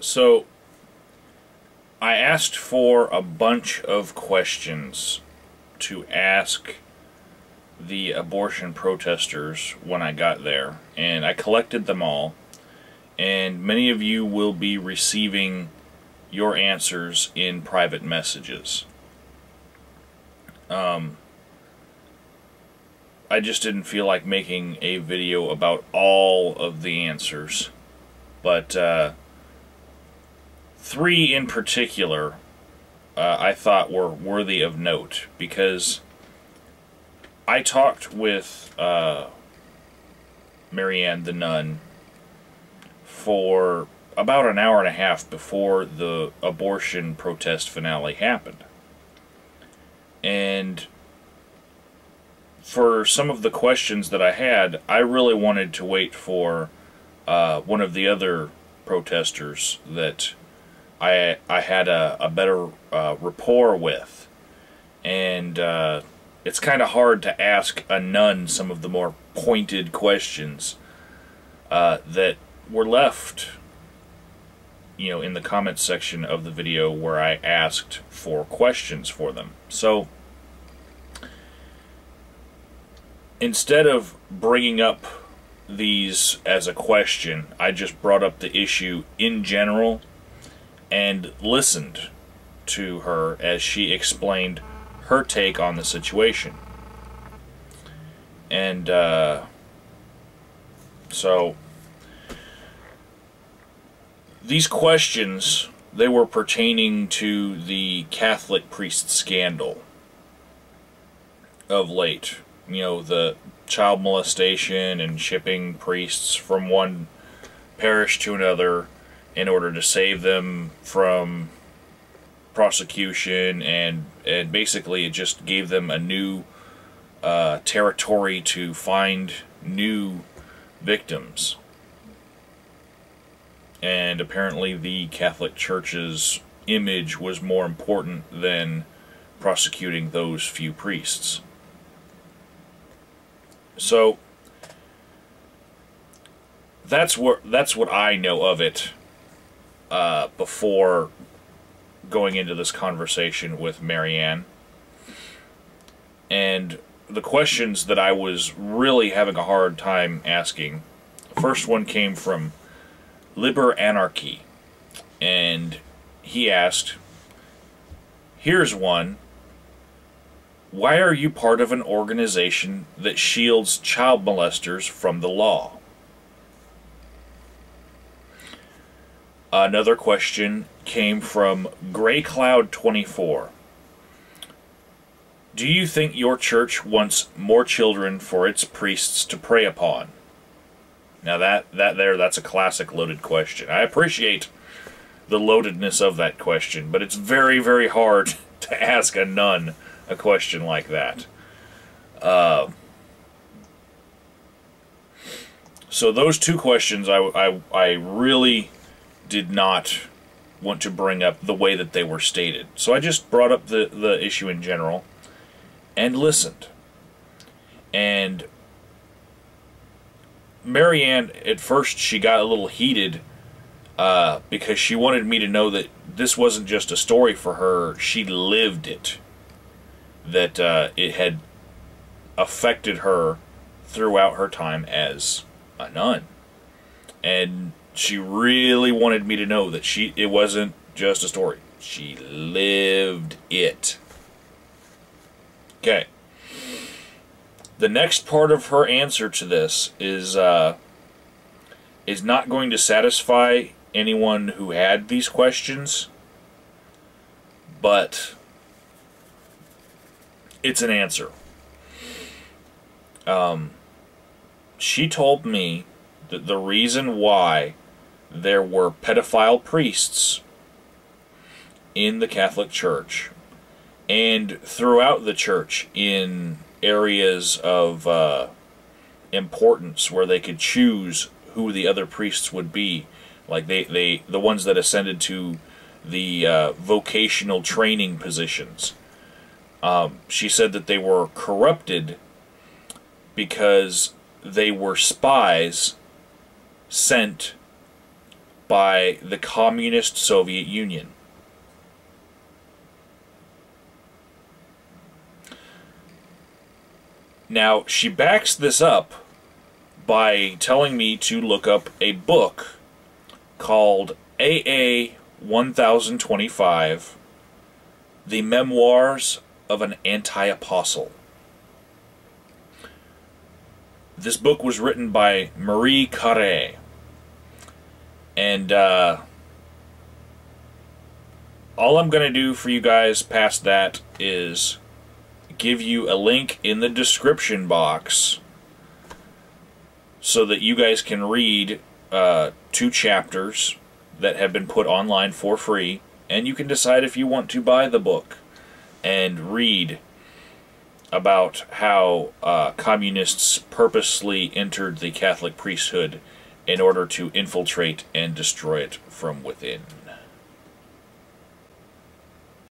So, I asked for a bunch of questions to ask the abortion protesters when I got there, and I collected them all, and many of you will be receiving your answers in private messages. I just didn't feel like making a video about all of the answers, but three in particular I thought were worthy of note, because I talked with Marianne the nun for about an hour and a half before the abortion protest finale happened. And for some of the questions that I had, I really wanted to wait for one of the other protesters that I had a better rapport with. And it's kind of hard to ask a nun some of the more pointed questions that were left, in the comments section of the video where I asked for questions for them. So, instead of bringing up these as a question, I just brought up the issue in general and listened to her as she explained her take on the situation. And so these questions, they were pertaining to the Catholic priest scandal of late. The child molestation and shipping priests from one parish to another in order to save them from prosecution, and basically it just gave them a new territory to find new victims. And apparently the Catholic Church's image was more important than prosecuting those few priests. So that's what I know of it before going into this conversation with Marianne. And the questions that I was really having a hard time asking, the first one came from Liber Anarchy, and he asked, here's one: why are you part of an organization that shields child molesters from the law? Another question came from Grey Cloud 24. Do you think your church wants more children for its priests to prey upon? Now that's a classic loaded question. I appreciate the loadedness of that question, but it's very, very hard to ask a nun a question like that. So those two questions I really did not want to bring up the way that they were stated. So I just brought up the issue in general and listened. And Marianne, at first, she got a little heated because she wanted me to know that this wasn't just a story for her, she lived it. That it had affected her throughout her time as a nun. And she really wanted me to know that it wasn't just a story. She lived it. Okay. The next part of her answer to this is not going to satisfy anyone who had these questions, but it's an answer. She told me that the reason why there were pedophile priests in the Catholic Church and throughout the church in areas of importance where they could choose who the other priests would be, like the ones that ascended to the vocational training positions. She said that they were corrupted because they were spies sent by the Communist Soviet Union. Now, she backs this up by telling me to look up a book called AA 1025, The Memoirs of an Anti-Apostle. This book was written by Marie Carré. And all I'm going to do for you guys past that is give you a link in the description box so that you guys can read 2 chapters that have been put online for free, and you can decide if you want to buy the book and read about how communists purposely entered the Catholic priesthood in order to infiltrate and destroy it from within.